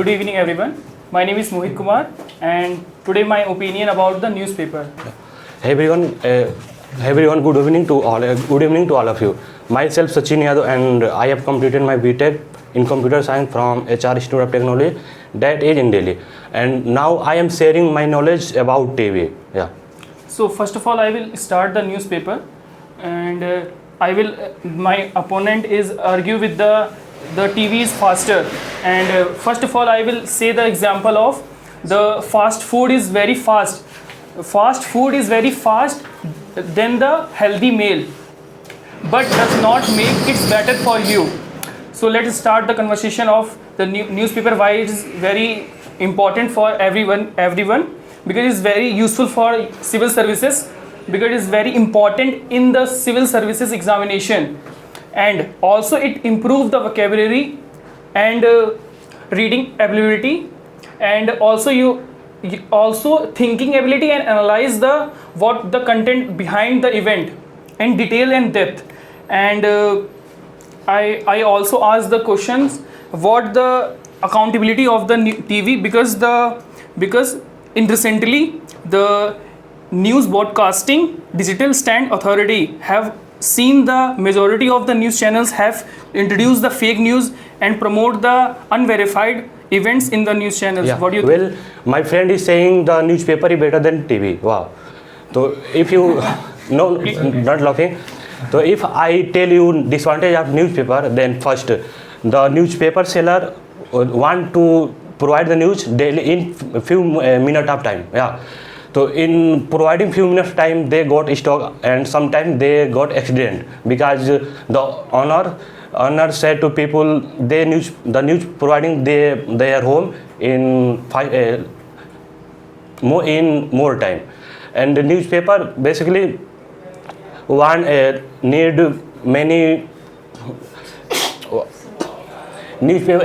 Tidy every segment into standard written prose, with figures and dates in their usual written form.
Good evening, everyone. My name is Mohit Kumar, and today my opinion about the newspaper. Hey everyone. Good evening to all. Good evening to all of you. Myself Sachin Yadav, and I have completed my BTech in computer science from HR Institute of Technology, that is in Delhi. And now I am sharing my knowledge about TV. Yeah. So first of all, I will start the newspaper, and I will. My opponent is argue with the TV is faster, and first of all, I will say the example of the fast food is very fast. Fast food is very fast than the healthy meal, but does not make it better for you. So let's start the conversation of the newspaper, why it is very important for everyone because it is very useful for civil services, because it is very important in the civil services examination, and also it improves the vocabulary and reading ability, and also you also thinking ability, and analyze what the content behind the event in detail and depth. And I also ask the questions what the accountability of the TV, because in recently the news broadcasting digital stand authority have seen the majority of the news channels have introduced the fake news and promote the unverified events in the news channels. Yeah. What do you think? Well, my friend is saying the newspaper is better than TV. Wow. So if you no, not laughing. So if I tell you disadvantage of newspaper, then first the newspaper seller want to provide the news daily in few minutes of time. Yeah. So in providing few minutes time, they got stock, and sometimes they got accident because the owner said to people the news providing their home in more time, and the newspaper basically need many newspaper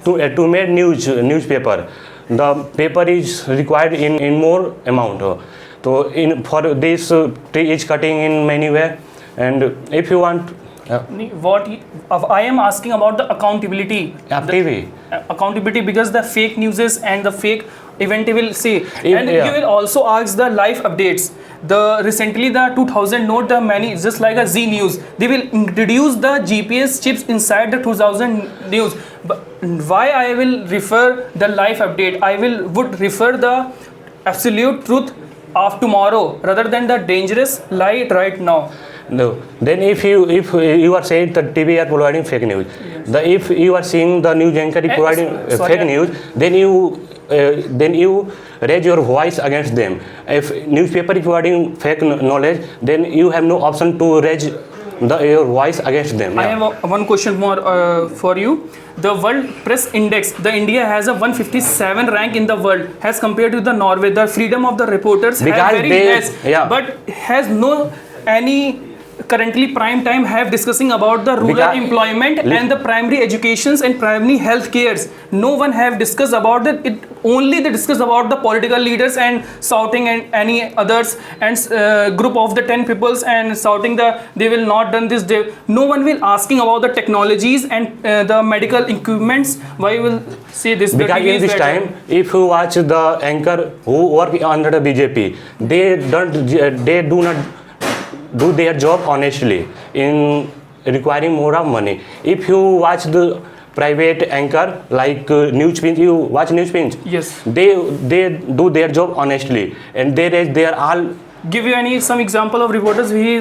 to make newspaper. The paper is required in more amount. So for this tree is cutting in many way, and if you want. What I am asking about the accountability. TV. Accountability, because the fake news and the fake event will say, and yeah. you will also ask the live updates. The recently the 2000 note the many just like a Z News, they will introduce the GPS chips inside the 2000 news. But why I will refer the live update? I would refer the absolute truth of tomorrow rather than the dangerous lie right now. No. Then if you are saying that TV are providing fake news, yes. If you are seeing the news anchor providing fake news, then you raise your voice against them. If newspaper is providing fake knowledge, then you have no option to raise your voice against them. I have one question more for you. The World Press Index, the India has a 157 rank in the world as compared to the Norway. The freedom of the reporters has very less, but has no any currently prime time have discussing about the rural employment and the primary educations and primary health cares. No one have discussed about that. It only they discuss about the political leaders and shouting and any others and group of the 10 peoples and shouting they will not done this. No one will asking about the technologies and the medical equipments. Why will say this? Because in this time, if you watch the anchor who work under the BJP, they do not do their job honestly in requiring more of money. If you watch the private anchor like Newspinch, you watch Newspinch. Yes. They do their job honestly, and they are all. Give you some example of reporters. He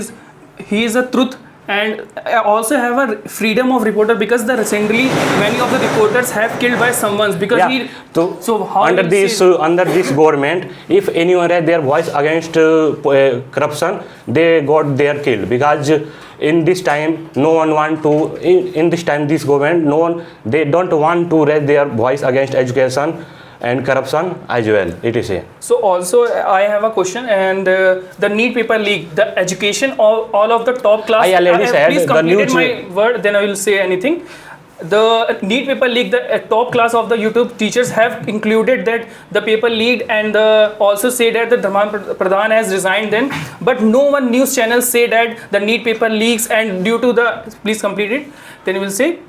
is a truth, and also have a freedom of reporter, because recently many of the reporters have killed by someone because so how under this government, if anyone raise their voice against corruption, they got their killed, because in this time no one want to in this time this government they don't want to raise their voice against education and corruption as well. It is a. So also I have a question, and the NEET paper leak, the education all of the top class. I already said please complete my word, then I will say anything. The NEET paper leak, the top class of the YouTube teachers have included that the paper leaked, and also say that the Dharman Pradhan has resigned then, but no one news channel say that the NEET paper leaks and due to the, please complete it, then you will say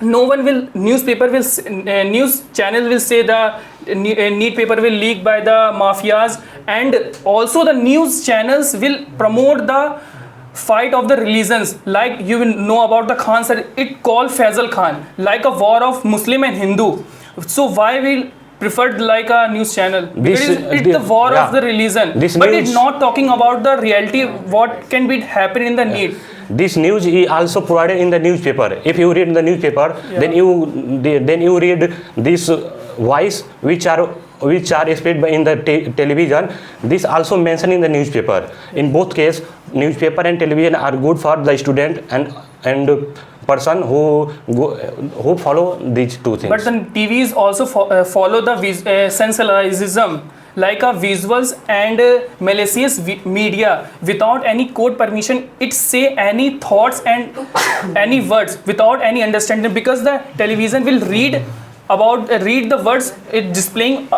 no one will newspaper will news channel will say the neat paper will leak by the mafias, and also the news channels will promote the fight of the religions. Like you will know about the Khan sir, it called Faisal Khan, like a war of Muslim and Hindu. So why will preferred like a news channel? Because it's the war of the religion, but it's not talking about the reality what can be happen in the need. This news is also provided in the newspaper. If you read the newspaper, then you read this voice which are spread in the television. This also mentioned in the newspaper. In both case, newspaper and television are good for the student and person who follow these two things. But the TVs also follow the sensationalism, like a visuals and malicious media without any code permission. It say any thoughts and any words without any understanding, because the television will read the words it displaying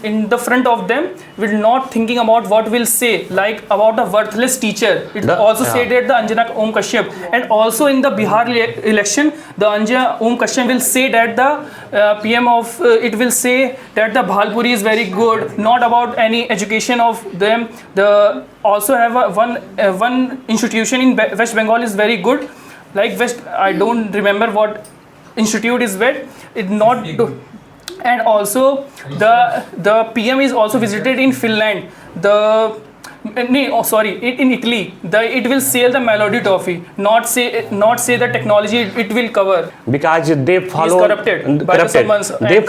in the front of them, will not thinking about what will say, like about a worthless teacher. It also said that the Anjana Om Kashyap, and also in the Bihar election the Anjana Om Kashyap will say that the PM of it will say that the Bhalpuri is very good, not about any education of them. The also have one institution in West Bengal is very good, like West, I don't remember what institute is wet, it not do. And also the PM is also visited in Finland, in Italy. It will sell the Melody toffee, not say the technology it will cover, because they follow they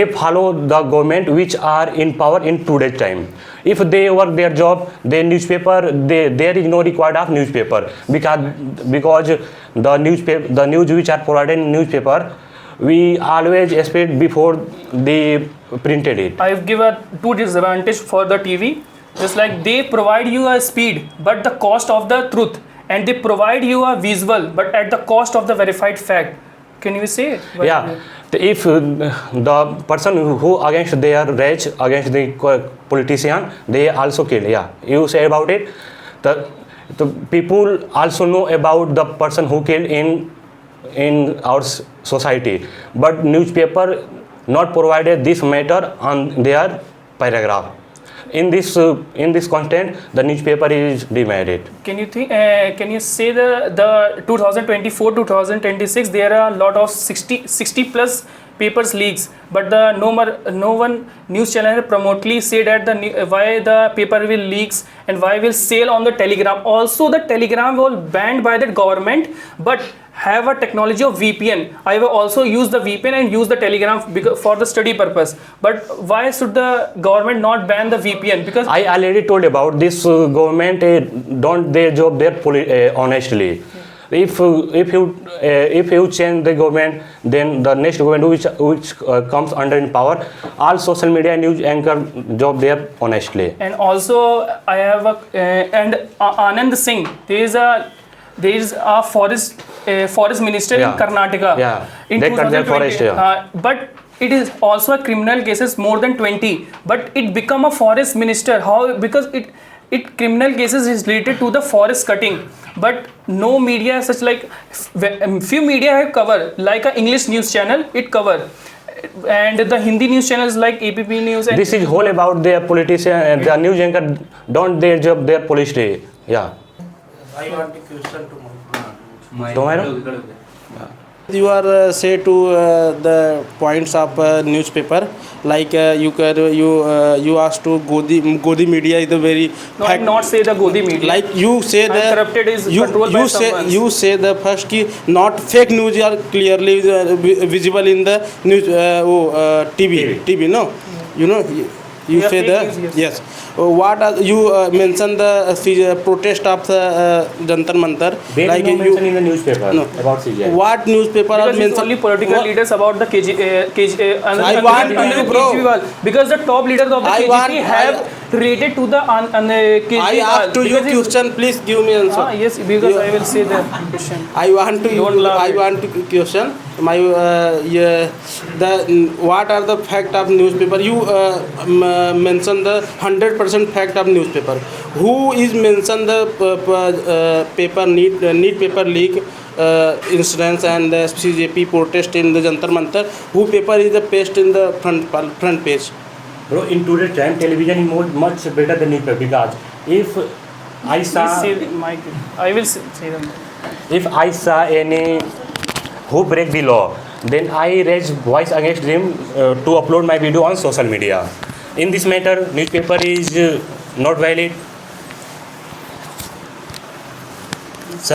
follow the government which are in power in today's time. If they work their job, their newspaper, there is no required of newspaper, because the news which are provided in newspaper, we always expect before they printed it. I've given two disadvantage for the TV. Just like they provide you a speed, but the cost of the truth, and they provide you a visual, but at the cost of the verified fact. Can you say? Yeah. If the person who against their rage, against the politician, they also kill. Yeah, you say about it. The people also know about the person who killed in our society, but newspaper not provided this matter on their paragraph. In this content, the newspaper is demerit. Can you say the 2024-2026 there are a lot of 60 plus papers leaks, but no one news channel promotely say that why the paper will leaks and why will sale on the Telegram. Also the Telegram will banned by the government, but have a technology of VPN. I will also use the VPN and use the Telegram for the study purpose. But why should the government not ban the VPN? Because I already told about this. Government don't their job there honestly. If you change the government, then the next government which comes under in power, all social media news anchor job there honestly. And also I have and Anand Singh, there is a forest minister in Karnataka. Yeah, in they cut their forest. But it is also a criminal cases more than 20. But it become a forest minister. How? Because it criminal cases is related to the forest cutting. But no media such like few media have covered, like a English news channel it cover, and the Hindi news channels like APP News. And this is whole about their politician and the news anchor don't their job their police day. Yeah. I want a question to Tomorrow? You are say to the points of newspaper, like you asked to Godi media is the very no, I not say the Godi media, like you say the corrupted is controlled by someone. You say the first ki not fake news are clearly visible in the news TV no, you know you say the yes. What are, you mentioned the protest of the Jantar Mantar, they like no mention in the newspaper about CGI. What newspaper are because it's only political leaders about the I want to bro, because the top leaders of the KGP have related to the Kejriwal. I ask to you question, please give me answer. Yes, because I will say the question. I want to question my what are the fact of newspaper? You mention the 100% fact of newspaper. Who is mention the paper need paper leak incidents and the CJP protest in the Jantar Mantar, who paper is the paste in the front page? Bro, in today's time, television is much better than newspaper because if I Please saw say the mic. I will say them. if I saw any who break the law, then I raise voice against them to upload my video on social media. In this matter, newspaper is not valid.